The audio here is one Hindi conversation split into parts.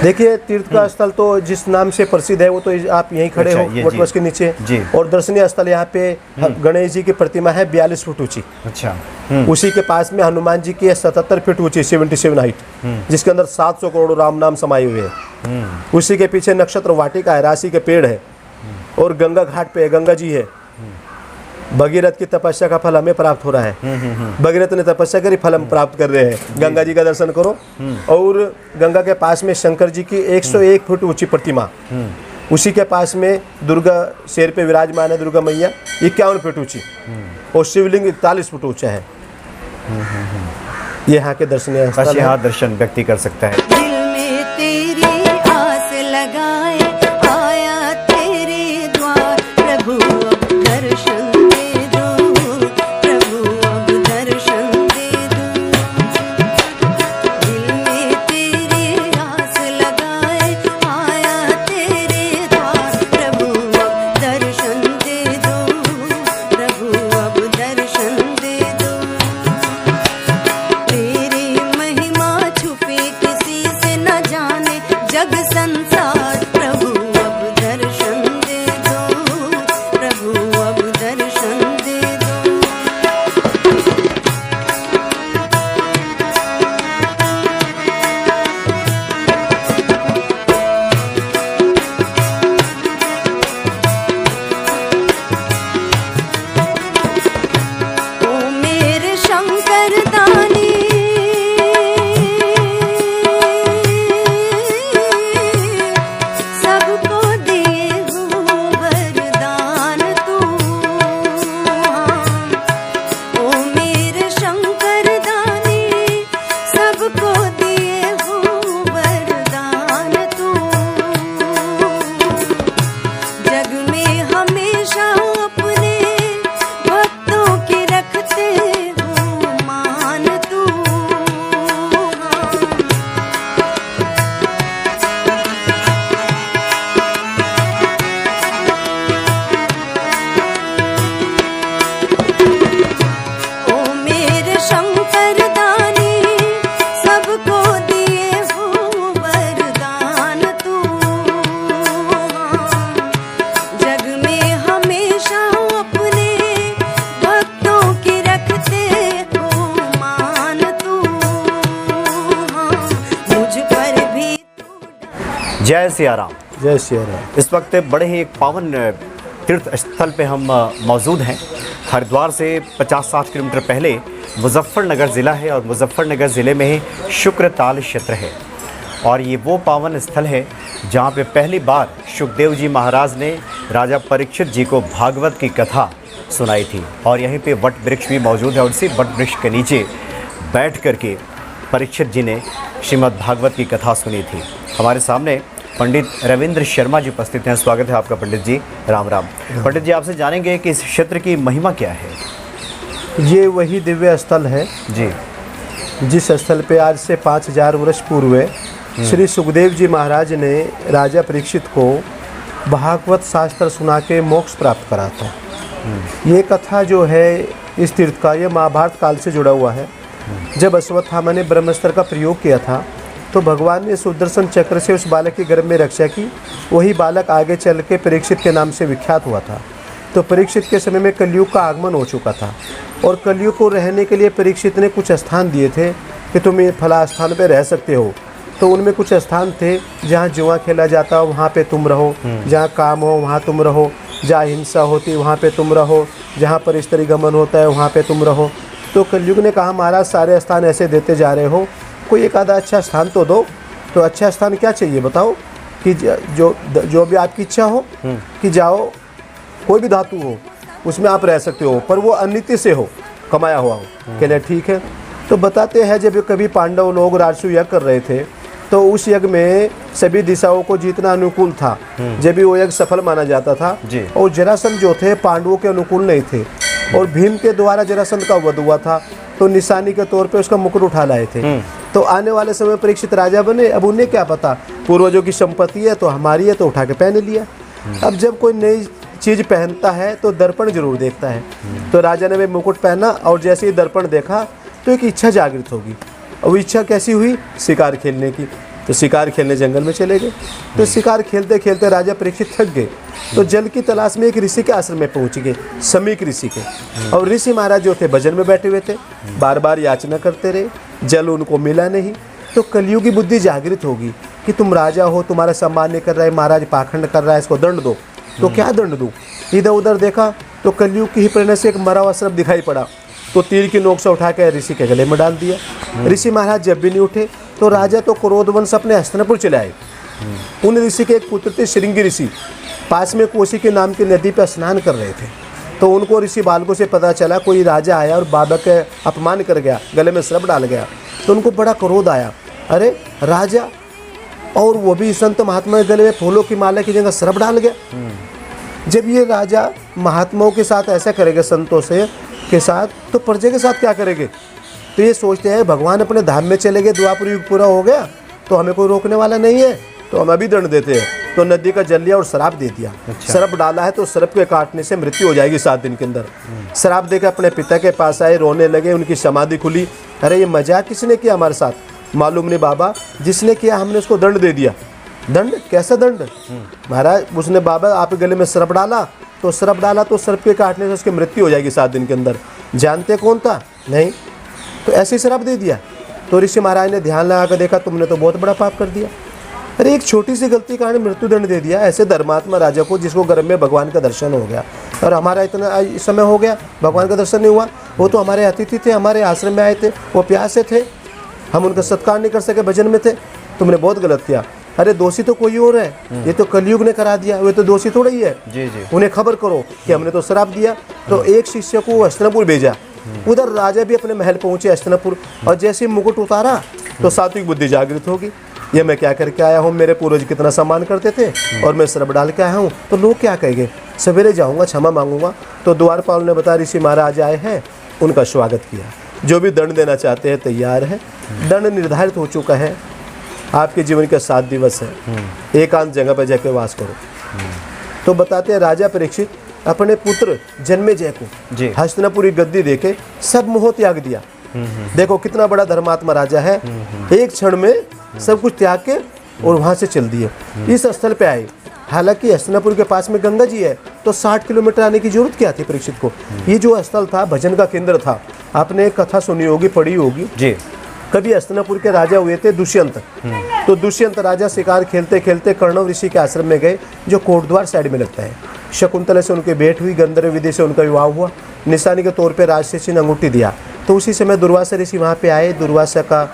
देखिए तीर्थ का स्थल तो जिस नाम से प्रसिद्ध है वो तो आप यहीं खड़े अच्छा, हो वट वृक्ष के नीचे जी। और दर्शनीय स्थल यहाँ पे गणेश जी की प्रतिमा है 42 फुट ऊंची। अच्छा। उसी के पास में हनुमान जी की है 77 फीट ऊंची 77 हाइट, जिसके अंदर 700 करोड़ राम नाम समाये हुए हैं। उसी के पीछे नक्षत्र वाटिका है, राशि के पेड़ है और गंगा घाट पे गंगा जी है। भगीरथ की तपस्या का फल हमें प्राप्त हो रहा है। भगीरथ ने तपस्या करी, फल हम प्राप्त कर रहे हैं। गंगा जी का दर्शन करो। और गंगा के पास में शंकर जी की 101 फुट ऊंची प्रतिमा, उसी के पास में दुर्गा शेर पे विराजमान है, दुर्गा मैया 51 फुट ऊंची और शिवलिंग 41 फुट ऊंचा है। ये यहाँ के दर्शनीय स्थल है। यहाँ दर्शन व्यक्ति कर सकता है। दिल में तेरी आस लगाए आया तेरे द्वार, प्रभु अब दर्शन दे दो, प्रभु अब दर्शन दे दो। दिल में तेरी आस लगाए आया तेरे द्वार, प्रभु अब दर्शन दे दो, प्रभु अब दर्शन दे दो। तेरी महिमा छुपी किसी से न जाने जग संसार, प्रभु अब दर्शन दे दो, प्रभु अब दर्शन दे दो। ओ मेरे शंकर दानी, सबको दिए हो वरदान तू। ओ मेरे शंकर दानी, सबको दिए हो वरदान तू। जग में हमेशा अपने भक्तों के रखते हो मान तू। ओ मेरे शंकर दानी, सबको दिए हो वरदान तू। जग में हमेशा अपने भक्तों के रखते हो मान तू। मुझ पर भी जय सिया राम। जय श्री राम। इस वक्त बड़े ही एक पावन तीर्थ स्थल पे हम मौजूद हैं। हरिद्वार से 50-60 किलोमीटर पहले मुजफ्फरनगर ज़िला है और मुजफ्फरनगर ज़िले में ही शुक्रताल क्षेत्र है। और ये वो पावन स्थल है जहाँ पे पहली बार सुखदेव जी महाराज ने राजा परीक्षित जी को भागवत की कथा सुनाई थी। और यहीं पे वट वृक्ष भी मौजूद है और उसी वट वृक्ष के नीचे बैठ करके परीक्षित जी ने श्रीमद् भागवत की कथा सुनी थी। हमारे सामने पंडित रविंद्र शर्मा जी उपस्थित हैं। स्वागत है आपका पंडित जी। राम राम। पंडित जी, आपसे जानेंगे कि इस क्षेत्र की महिमा क्या है। ये वही दिव्य स्थल है जी। जिस स्थल पे आज से 5000 वर्ष पूर्व श्री सुखदेव जी महाराज ने राजा परीक्षित को भागवत शास्त्र सुना के मोक्ष प्राप्त करा था। ये कथा जो है इस तीर्थ का, ये महाभारत काल से जुड़ा हुआ है। जब अश्वत्थामा ने ब्रह्मास्त्र का प्रयोग किया था तो भगवान ने सुदर्शन चक्र से उस बालक की गर्भ में रक्षा की। वही बालक आगे चल के परीक्षित के नाम से विख्यात हुआ था। तो परीक्षित के समय में कलयुग का आगमन हो चुका था और कलयुग को रहने के लिए परीक्षित ने कुछ स्थान दिए थे कि तुम ये फला स्थान पे रह सकते हो। तो उनमें कुछ स्थान थे जहाँ जुआ खेला जाता हो वहाँ पे तुम रहो, जहाँ काम हो वहाँ तुम रहो, जहाँ हिंसा होती वहाँ पे तुम रहो, जहाँ पर स्त्री गमन होता है वहाँ पे तुम रहो। तो कलयुग ने कहा महाराज सारे स्थान ऐसे देते जा रहे हो, कोई एक आधा अच्छा स्थान तो दो। तो अच्छा स्थान क्या चाहिए बताओ कि जो भी आपकी इच्छा हो कि जाओ, कोई भी धातु हो उसमें आप रह सकते हो, पर वो अनित्य से हो, कमाया हुआ हो। के लिए ठीक है। तो बताते हैं जब कभी पांडव लोग राजसू यज्ञ कर रहे थे तो उस यज्ञ में सभी दिशाओं को जीतना अनुकूल था, जब भी वो यज्ञ सफल माना जाता था। और जरासंध जो थे पांडवों के अनुकूल नहीं थे और भीम के द्वारा जरासंध का वध हुआ था तो निशानी के तौर पे उसका मुकुट उठा लाए थे। तो आने वाले समय परीक्षित राजा बने। अब उन्हें क्या पता पूर्वजों की संपत्ति है तो हमारी है, तो उठा के पहन लिया। अब जब कोई नई चीज़ पहनता है तो दर्पण जरूर देखता है। तो राजा ने भी मुकुट पहना और जैसे ही दर्पण देखा तो एक इच्छा जागृत होगी वो इच्छा कैसी हुई, शिकार खेलने की। तो शिकार खेलने जंगल में चले गए। तो शिकार खेलते खेलते राजा परीक्षित थक गए, तो जल की तलाश में एक ऋषि के आश्रम में पहुंच गए, समीक ऋषि के। और ऋषि महाराज जो थे भजन में बैठे हुए थे, बार बार याचना करते रहे, जल उनको मिला नहीं। तो कलयुग की बुद्धि जागृत होगी कि तुम राजा हो, तुम्हारा सम्मान नहीं कर रहा है, महाराज पाखंड कर रहा है, इसको दंड दो। तो क्या दंड दूँ? इधर उधर देखा तो कलयुग की ही प्रेरणा से एक मरा हुआ सर्प दिखाई पड़ा। तो तीर की नोक से उठा के ऋषि के गले में डाल दिया। ऋषि महाराज जब भी नहीं उठे तो राजा तो क्रोधवंश अपने हस्तिनापुर चले आए। उन ऋषि के एक पुत्र थे श्रृंगी ऋषि, पास में कोसी के नाम की नदी पर स्नान कर रहे थे। तो उनको ऋषि बालकों से पता चला कोई राजा आया और बाबा के अपमान कर गया, गले में सर्प डाल गया। तो उनको बड़ा क्रोध आया, अरे राजा और वो भी संत महात्मा के गले में फूलों की माला की जगह सर्प डाल गया। जब ये राजा महात्माओं के साथ ऐसा करेगा, संतों से के साथ, तो प्रजा के साथ क्या करेंगे? तो ये सोचते हैं भगवान अपने धाम में चले गए, द्वापर युग पूरा हो गया तो हमें कोई रोकने वाला नहीं है, तो हम अभी दंड देते हैं। तो नदी का जल लिया और शराब दे दिया। शराब डाला है तो सर्प के काटने से मृत्यु हो जाएगी 7 दिन के अंदर। शराब देकर अपने पिता के पास आए, रोने लगे, उनकी समाधि खुली। अरे ये मजाक किसने किया हमारे साथ? मालूम नहीं बाबा, जिसने किया हमने उसको दंड दे दिया। दंड? कैसा दंड? महाराज उसने बाबा आप गले में सर्प डाला, तो सर्प डाला तो सर्प के काटने से उसकी मृत्यु हो जाएगी 7 दिन के अंदर। जानते कौन था? नहीं। तो ऐसे श्राप दे दिया। तो ऋषि महाराज ने ध्यान लगा कर देखा, तुमने तो बहुत बड़ा पाप कर दिया। अरे एक छोटी सी गलती कारण मृत्यु दंड दे दिया ऐसे धर्मात्मा राजा को, जिसको गर्भ में भगवान का दर्शन हो गया। और हमारा इतना समय हो गया भगवान का दर्शन नहीं हुआ। वो तो हमारे अतिथि थे, हमारे आश्रम में आए थे, वो प्यासे थे, हम उनका सत्कार नहीं कर सके, भजन में थे। तुमने बहुत गलत किया। अरे दोषी तो कोई और है, ये तो कलयुग ने करा दिया, वे तो दोषी थोड़ा ही है। जी जी। उन्हें खबर करो कि हमने तो श्राप दिया। तो एक शिष्य को हस्तिनापुर भेजा। उधर राजा भी अपने महल पहुंचे हस्तिनापुर, और जैसे मुकुट उतारा तो सात्विक बुद्धि जागृत होगी। ये मैं क्या करके आया हूँ, मेरे पूर्वज कितना सम्मान करते थे और मैं श्राप डाल के आया हूँ, तो लोग क्या कहेंगे? सवेरे जाऊँगा, क्षमा मांगूंगा। तो द्वारपाल ने बताया ऋषि महाराज आए हैं, उनका स्वागत किया। जो भी दंड देना चाहते हैं तैयार है। दंड निर्धारित हो चुका है। आपके जीवन का 7 दिवस है, एकांत जगह पर जाकर वास करो। तो बताते हैं राजा परीक्षित अपने पुत्र जन्मेजय को हस्तिनापुर की गद्दी देके सब मोह त्याग दिया। देखो कितना बड़ा धर्मात्मा राजा है, एक क्षण में सब कुछ त्याग के और वहां से चल दिए, इस स्थल पे आए। हालांकि हस्तिनापुर के पास में गंगा जी है, तो 60 किलोमीटर आने की जरूरत क्या थी परीक्षित को? ये जो स्थल था भजन का केंद्र था। आपने कथा सुनी होगी, पढ़ी होगी जी। कभी हस्तिनापुर के राजा हुए थे दुष्यंत। तो दुष्यंत राजा शिकार खेलते खेलते कर्णव ऋषि के आश्रम में गए, जो कोटद्वार साइड में लगता है। शकुंतला से उनकी भेंट हुई, गंधर्व विधि से उनका विवाह हुआ। निशानी के तौर पे राजऋषि ने अंगूठी दिया। तो उसी समय दुर्वासा ऋषि वहाँ पे आए। दुर्वासा का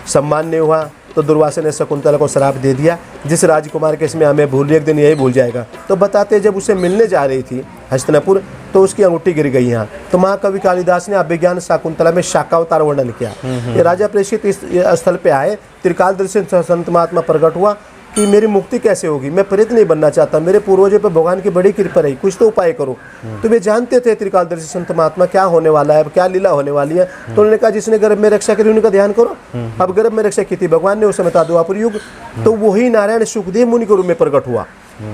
सम्मान नहीं हुआ तो दुर्वासा ने शकुंतला को श्राप दे दिया, जिस राजकुमार के इसमें हमें भूल एक दिन यही भूल जाएगा। तो बताते जब उसे मिलने जा रही थी हस्तिनापुर, तो उसकी अंगूठी गिर गई यहाँ। तो महाकवि कालिदास ने अभिज्ञान शाकुंतला में शाकावतार वर्णन किया। ये राजा प्रेषित इस स्थल पे आए, त्रिकालदर्शी संत महात्मा प्रकट हुआ कि मेरी मुक्ति कैसे होगी, मैं प्रेत नहीं बनना चाहता, मेरे पूर्वजों पर भगवान की बड़ी कृपा रही, कुछ तो उपाय करो। तो वे जानते थे त्रिकालदर्शी संत महात्मा क्या होने वाला है, क्या लीला होने वाली है। तो उन्होंने कहा जिसने गर्भ में रक्षा करी उनका ध्यान करो। अब गर्भ में रक्षा की थी भगवान ने, उस समय था द्वापर युग। तो वही नारायण सुखदेव मुनि के रूप में प्रकट हुआ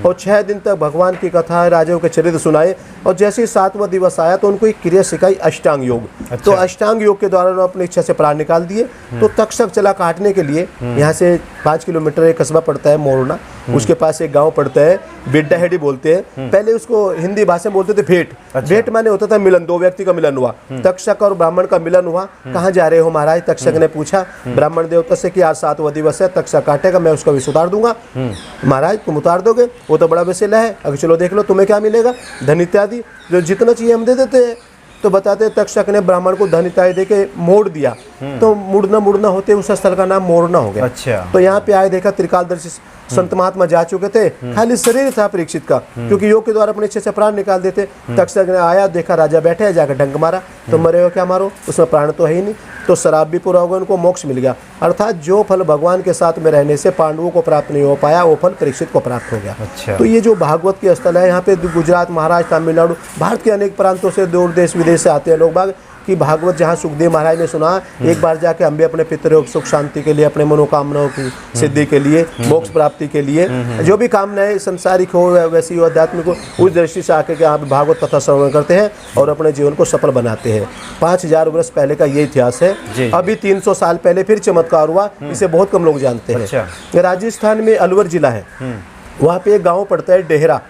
और 6 दिन तक भगवान की कथा राजाओं के चरित्र सुनाए। और जैसे ही 7वां दिवस आया तो उनको एक क्रिया सिखाई, अष्टांग योग। तो अष्टांग योग के द्वारा उन्होंने अपनी इच्छा से प्राण निकाल दिए। तो तक्षक चला काटने के लिए यहाँ से 5 किलोमीटर एक कस्बा पड़ता है मोरना, उसके पास एक गांव पड़ता है बिड्डाहेड़ी बोलते हैं। पहले उसको हिंदी भाषा में बोलते थे भेंट। भेंट माने होता था मिलन, 2 व्यक्ति का मिलन हुआ। तक्षक और ब्राह्मण का मिलन हुआ। कहाँ जा रहे हो महाराज? तक्षक ने पूछा ब्राह्मण देवता से कि आज 7वां दिवस है, तक्षक काटेगा, मैं उसका विष उतार दूंगा। महाराज तुम उतार दोगे? वो तो बड़ा वैसेला है, अगर चलो देख लो तुम्हें क्या मिलेगा, धन इत्यादि, जो जितना चाहिए हम दे देते हैं। तो बताते तक्षक ने ब्राह्मण को धन इत्यादि दे के मोड़ दिया। तो मुड़ना होते उस स्थल का नाम मोरना हो गया। अच्छा। तो यहाँ पे आए, देखा त्रिकालदर्शी संत महात्मा जा चुके थे, खाली शरीर था परीक्षित का, क्योंकि योग के द्वारा अपने इच्छा से प्राण निकाल देते। तक्षक ने आया, देखा राजा बैठे है, जाकर डंक मारा। तो मरे हो क्या मारो, उसमें प्राण तो है ही नहीं। तो शराब भी पूरा हो गया, उनको मोक्ष मिल गया। अर्थात जो फल भगवान के साथ में रहने से पांडवों को प्राप्त नहीं हो पाया, वो फल परीक्षित को प्राप्त हो गया। अच्छा। तो ये जो भागवत की स्थल है, यहाँ पे गुजरात, महाराष्ट्र, तमिलनाडु, भारत के अनेक प्रांतों से, दूर देश विदेश से आते हैं लोग बाग कि भागवत जहाँ सुखदेव महाराज ने सुना, एक बार जाके हम भी अपने पितरों की सुख शांति के लिए, अपने मनोकामनाओं की सिद्धि के लिए, मोक्ष प्राप्ति के लिए, जो भी कामनाएं संसारिक हो वैसी हो आध्यात्मिक हो, उस दृष्टि से आके के यहाँ पे भागवत कथा श्रवण करते हैं और अपने जीवन को सफल बनाते हैं। 5000 वर्ष पहले का ये इतिहास है। अभी 300 साल पहले फिर चमत्कार हुआ, इसे बहुत कम लोग जानते हैं। राजस्थान में अलवर जिला है, वहाँ पे एक गाँव पड़ता है डेहरा,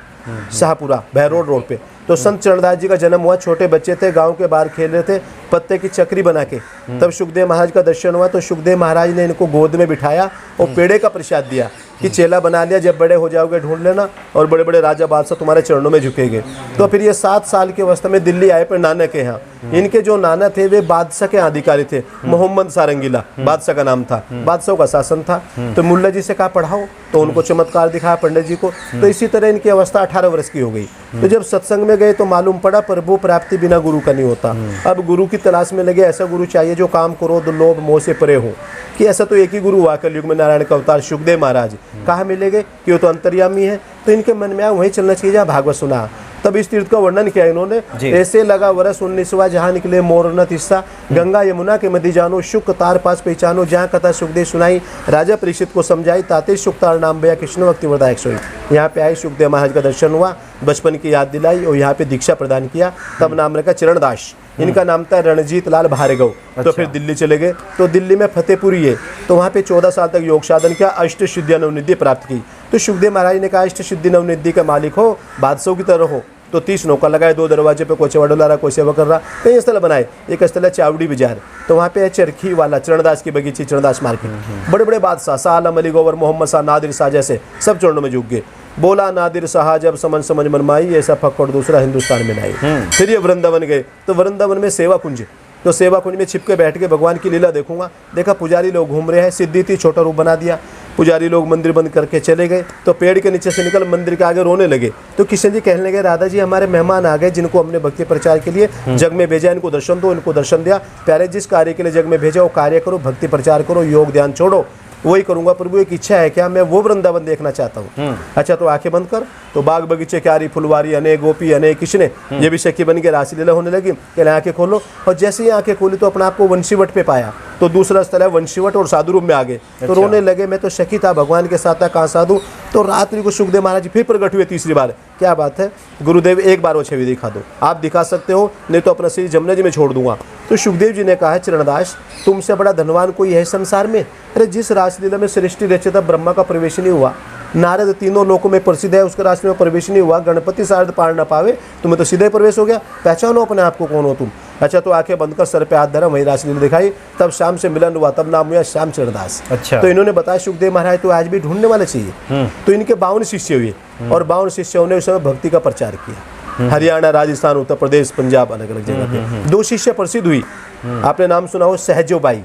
शाहपुरा भैरोड रोड पे। तो संत चरणदास जी का जन्म हुआ, छोटे बच्चे थे, गांव के बाहर खेल रहे थे पत्ते की चक्री बना के। तब सुखदेव महाराज का दर्शन हुआ, तो सुखदेव महाराज ने इनको गोद में बिठाया और पेड़े का प्रसाद दिया कि चेला बना लिया, जब बड़े हो जाओगे ढूंढ लेना और बड़े बड़े राजा बादशाह तुम्हारे चरणों में झुकेंगे। तो फिर ये 7 साल की अवस्था में दिल्ली आए पर नाना के यहाँ। इनके जो नाना थे वे बादशाह के अधिकारी थे, मोहम्मद सारंगीला बादशाह का नाम था, बादशाह का शासन था। तो मुल्ला जी से कहा पढ़ाओ, तो उनको चमत्कार दिखाया पंडित जी को। तो इसी तरह इनकी अवस्था 18 वर्ष की हो गई। तो जब सत्संग में गए तो मालूम पड़ा प्रभु प्राप्ति बिना गुरु का नहीं होता। अब गुरु की तलाश में लगे, ऐसा गुरु चाहिए जो काम करो तो लोभ मोह से परे हो। कि ऐसा तो एक ही गुरु हुआ कलयुग में, नारायण का अवतार सुखदेव महाराज। कहाँ मिलेंगे कि वो तो अंतर्यामी है। तो इनके मन में आया वहीं चलना चाहिए जहाँ भागवत सुना। तब इस तीर्थ का वर्णन किया इन्होंने, ऐसे लगा वर्ष 19वां जहाँ निकले मोरनत हिस्सा, गंगा यमुना के मध्य जानो, शुक तार पास पहचानो, जहाँ कथा सुखदेव सुनाई, राजा परीक्षित को समझाई, ताते शुक तार नाम भैया कृष्ण भक्ति वरदायक सोई। यहाँ पे आए, सुखदेव महाराज का दर्शन हुआ, बचपन की याद दिलाई और यहाँ पे दीक्षा प्रदान किया। तब नाम रखा चरणदास। इनका नाम था रणजीत लाल भार्गव। तो फिर दिल्ली चले गए। तो दिल्ली में फतेहपुरी है, तो वहाँ पे 14 साल तक योग साधन किया, अष्ट सिद्धि नवनिधि प्राप्त की। तो सुखदेव महाराज ने कहा अष्ट सिद्धि नवनिधि का मालिक हो, बादशाह की तरह हो। तो 30 नौका लगाए, 2 दरवाजे पे, कोई चवा डोला रहा, कोई सेवा कर रहा। कई स्थल बनाए, एक स्थल है चावड़ी बाजार, तो वहाँ पे है चरखी वाला, चरणदास की बगीची, चरणदास मार्केट। बड़े बड़े बादशाह शाह आलम अली गोवर, मोहम्मद शाह, नादिर शाह जैसे सब चरणों में झुक गए। बोला नादिर शाह जब समझ मनमाई, ऐसा फक्कड़ दूसरा हिंदुस्तान में नहीं। फिर ये वृंदावन गए, तो वृंदावन में सेवा कुंज, तो सेवा कुंज में छिप के बैठ के भगवान की लीला देखूंगा। देखा पुजारी लोग घूम रहे हैं, सिद्धि थी, छोटा रूप बना दिया। पुजारी लोग मंदिर बंद करके चले गए। तो पेड़ के नीचे से निकल मंदिर के आगे रोने लगे। तो किशन जी कहने लगे राधा जी हमारे मेहमान आ गए, जिनको हमने भक्ति प्रचार के लिए जग में भेजा, इनको दर्शन दो। इनको दर्शन दिया। प्यारे जिस कार्य के लिए जग में भेजा वो कार्य करो, भक्ति प्रचार करो, योग ध्यान छोड़ो, वही करूंगा प्रभु। एक इच्छा है क्या, मैं वो वृंदावन देखना चाहता हूँ। अच्छा तो आंखें बंद कर। तो बाग बगीचे, क्यारी, फुलवारी, अनेक गोपी, अनेक कृष्ण, ये भी सखी बन के रासलीला होने लगी। कहले आंखें खोलो। और जैसे ही आंखें खोली तो अपने आप को वंशीवट पे पाया। तो दूसरा स्थल है वंशीवट और साधु रूप में आ गए। तो रोने लगे, मैं तो सखी था, भगवान के साथ था, कहाँ साधु। तो रात्रि को सुखदेव महाराज फिर प्रकट हुए तीसरी बार। क्या बात है गुरुदेव, एक बार वो छवि दिखा दो। आप दिखा सकते हो, नहीं तो अपना शरीर जमुना जी में छोड़ दूंगा। तो सुखदेव जी ने कहा चरणदास तुमसे बड़ा धनवान कोई है संसार में? अरे जिस रासलीला में सृष्टि रचयिता ब्रह्मा का प्रवेश नहीं हुआ, नारद तीनों लोकों में प्रसिद्ध है, उसका रास्ते में प्रवेश नहीं हुआ, गणपति शारद पार न पावे, तुम्हें तो सीधे प्रवेश हो गया। पहचानो अपने आप को कौन हो तुम। अच्छा तो आंखें बंद कर, सर पे हाथ धरा, वही रासलीला दिखाई। तब शाम से मिलन हुआ, तब नाम हुआ श्याम चरणदास। अच्छा। तो इन्होंने बताया सुखदेव महाराज तो आज भी ढूंढने वाले चाहिए। तो इनके 52 शिष्य हुए और 52 शिष्यों ने उस समय भक्ति का प्रचार किया। हरियाणा, राजस्थान, उत्तर प्रदेश, पंजाब, अलग अलग जगह पे 2 शिष्य प्रसिद्ध हुई। आपने नाम सुना हो सहजोबाई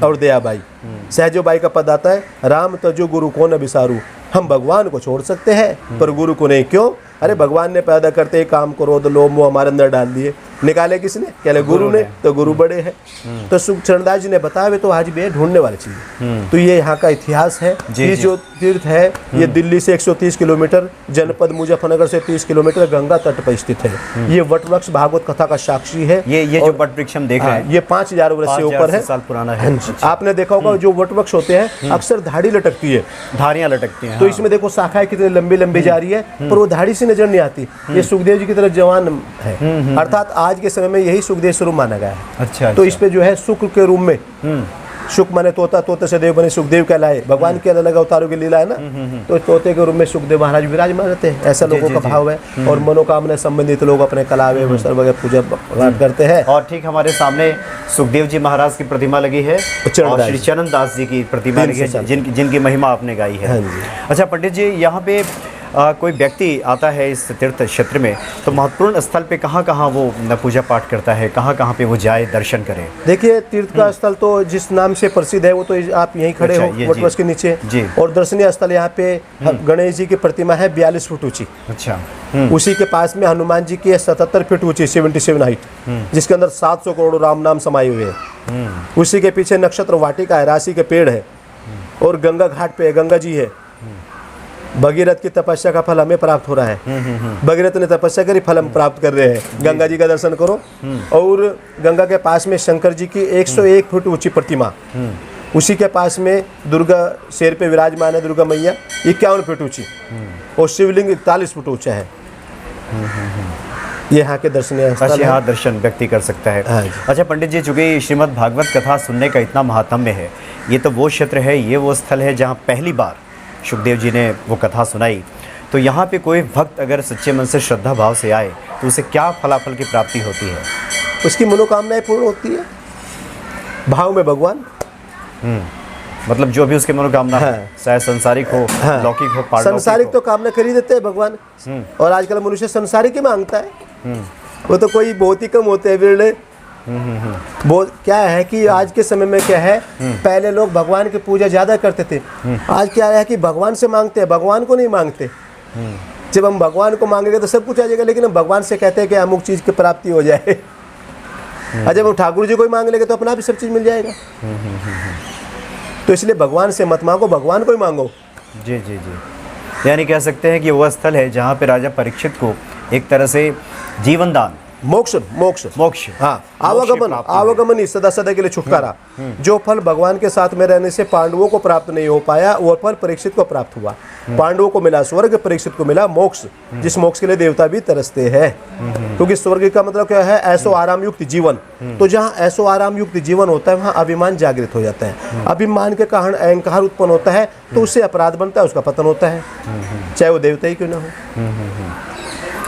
और दयाबाई। सहजोबाई का पद आता है राम तजो गुरु को न बिसारू। हम भगवान को छोड़ सकते हैं पर गुरु को नहीं। क्यों? अरे भगवान ने पैदा करते ही काम करो तो लोभ मोह हमारे अंदर डाल दिए। निकाले किसने? कहले गुरु ने। तो गुरु बड़े हैं। तो सुख चरणदास जी ने बताया वे तो आज भी ढूंढने वाली चीज। तो ये यहाँ का इतिहास है। ये जो तीर्थ है ये दिल्ली से 130 किलोमीटर, जनपद मुजफ्फरनगर से 30 किलोमीटर गंगा तट पर स्थित है। ये वट वृक्ष भागवत कथा का साक्षी है। ये जो वट वृक्ष हम देख रहे हैं ये 5000 वर्ष से ऊपर है, साल पुराना है। आपने देखा होगा जो वट वृक्ष होते हैं अक्सर धाड़ी लटकती है, धारियां लटकती हैं। तो इसमें देखो शाखाएं कितनी लंबी लंबी जा रही है पर वो धाड़ी से नजर नहीं आती। ये सुखदेव जी की तरह जवान है, अर्थात आज के समय में यही सुखदेव स्वरूप माना गया है। अच्छा। तो इस पे जो है शुक्र के रूप में, शुक माने तोता, तोते से देव बने सुखदेव कहलाए। भगवान के अलग अलग अवतारों की लीला है ना, तो तोते के रूप में सुखदेव महाराज विराजमान रहते हैं। ऐसा लोगों का भाव है। और मनोकामना संबंधित लोग अपने कलावे वस्त्र वगैरह पूजा पाठ करते हैं। और ठीक हमारे सामने सुखदेव जी महाराज की प्रतिमा लगी है और श्री चरणदास जी की प्रतिमा लगी है जिनकी महिमा आपने गाई है। अच्छा पंडित जी, यहाँ पे कोई व्यक्ति आता है इस तीर्थ क्षेत्र में तो महत्वपूर्ण स्थल पे कहाँ वो पूजा पाठ करता है, कहाँ पे वो जाए दर्शन करे? देखिए तीर्थ का स्थल तो जिस नाम से प्रसिद्ध है वो तो आप यहीं खड़े हो वट वृक्ष के नीचे जी। और दर्शनीय स्थल यहाँ पे गणेश जी की प्रतिमा है 42 फुट ऊंची। अच्छा। उसी के पास में हनुमान जी की 77 फीट ऊंची 77 हाइट, जिसके अंदर 700 करोड़ राम नाम समाये हुए हैं। उसी के पीछे नक्षत्र वाटिका है, राशि के पेड़ है और गंगा घाट पे गंगा जी है। भगीरथ की तपस्या का फल हमें प्राप्त हो रहा है। भगीरथ ने तपस्या करी, फल हम प्राप्त कर रहे हैं। गंगा जी का दर्शन करो, और गंगा के पास में शंकर जी की 101 फुट ऊंची प्रतिमा, उसी के पास में दुर्गा शेर पे विराजमान है, दुर्गा मैया 51 फुट ऊंची, और शिवलिंग 41 फुट ऊंचा है। ये यहाँ के दर्शनीय स्थल बस है। यहाँ दर्शन व्यक्ति कर सकता है। हाँ जी। अच्छा पंडित जी, चूंकि श्रीमद् भागवत कथा सुनने का इतना महात्म्य है, ये तो वो क्षेत्र है, ये वो स्थल है जहाँ पहली बार सुखदेव जी ने वो कथा सुनाई। तो यहाँ पे कोई भक्त अगर सच्चे मन से श्रद्धा भाव से आए तो उसे क्या फलाफल की प्राप्ति होती है? उसकी मनोकामनाएं पूर्ण होती है। भाव में भगवान, मतलब जो भी उसके मनोकामना है, हाँ। चाहे संसारिक हो, हाँ। लौकिक हो, पारलौकिक संसारिक हो। तो कामना कर ही देते हैं भगवान, और आजकल मनुष्य संसारिक ही मांगता है। वो तो कोई बहुत ही कम होते हैं, बिरले। बहुत क्या है कि आज के समय में क्या है, पहले लोग भगवान की पूजा ज़्यादा करते थे, आज क्या है कि भगवान से मांगते हैं, भगवान को नहीं मांगते। जब हम भगवान को मांगेंगे तो सब कुछ आ जाएगा, लेकिन हम भगवान से कहते हैं कि अमुक चीज़ की प्राप्ति हो जाए। और जब हम ठाकुर जी को ही मांग लेंगे तो अपना भी सब चीज़ मिल जाएगा। तो इसलिए भगवान से मत मांगो, भगवान को ही मांगो। जी जी जी, यानी कह सकते हैं कि वह स्थल है जहाँ पे राजा परीक्षित को एक तरह से जीवन दान, मोक्ष मोक्ष मोक्ष, हाँ, आवागमन, आवागमन ही सदा सदा के लिए छुटकारा। जो फल भगवान के साथ में रहने से पांडवों को प्राप्त नहीं हो पाया, वो फल परीक्षित को प्राप्त हुआ। पांडवों को मिला स्वर्ग, परीक्षित को मिला मोक्ष, जिस मोक्ष के लिए देवता भी तरसते हैं। क्योंकि स्वर्ग का मतलब क्या है, ऐसो आराम युक्त जीवन। तो जहाँ ऐसो आराम युक्त जीवन होता है वहाँ अभिमान जागृत हो जाता है। अभिमान के कारण अहंकार उत्पन्न होता है, तो उससे अपराध बनता है, उसका पतन होता है, चाहे वो देवता ही क्यों ना हो।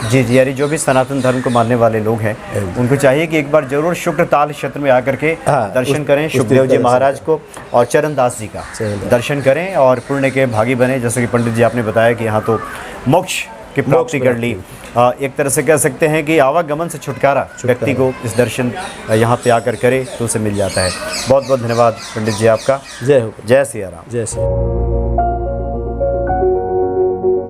जी जी, यानी जो भी सनातन धर्म को मानने वाले लोग हैं उनको चाहिए कि एक बार जरूर शुक्रताल क्षेत्र में आकर के हाँ, दर्शन उस करें सुखदेव जी महाराज को, और चरणदास जी का दर्शन करें और पुण्य के भागी बने। जैसे कि पंडित जी आपने बताया कि यहाँ तो मोक्ष की प्राप्ति कर ली। एक तरह से कह सकते हैं कि आवागमन से छुटकारा व्यक्ति को इस दर्शन यहाँ पे आकर करे तो उसे मिल जाता है। बहुत बहुत धन्यवाद पंडित जी आपका। जय हो, जय सिया राम। जय श्री राम।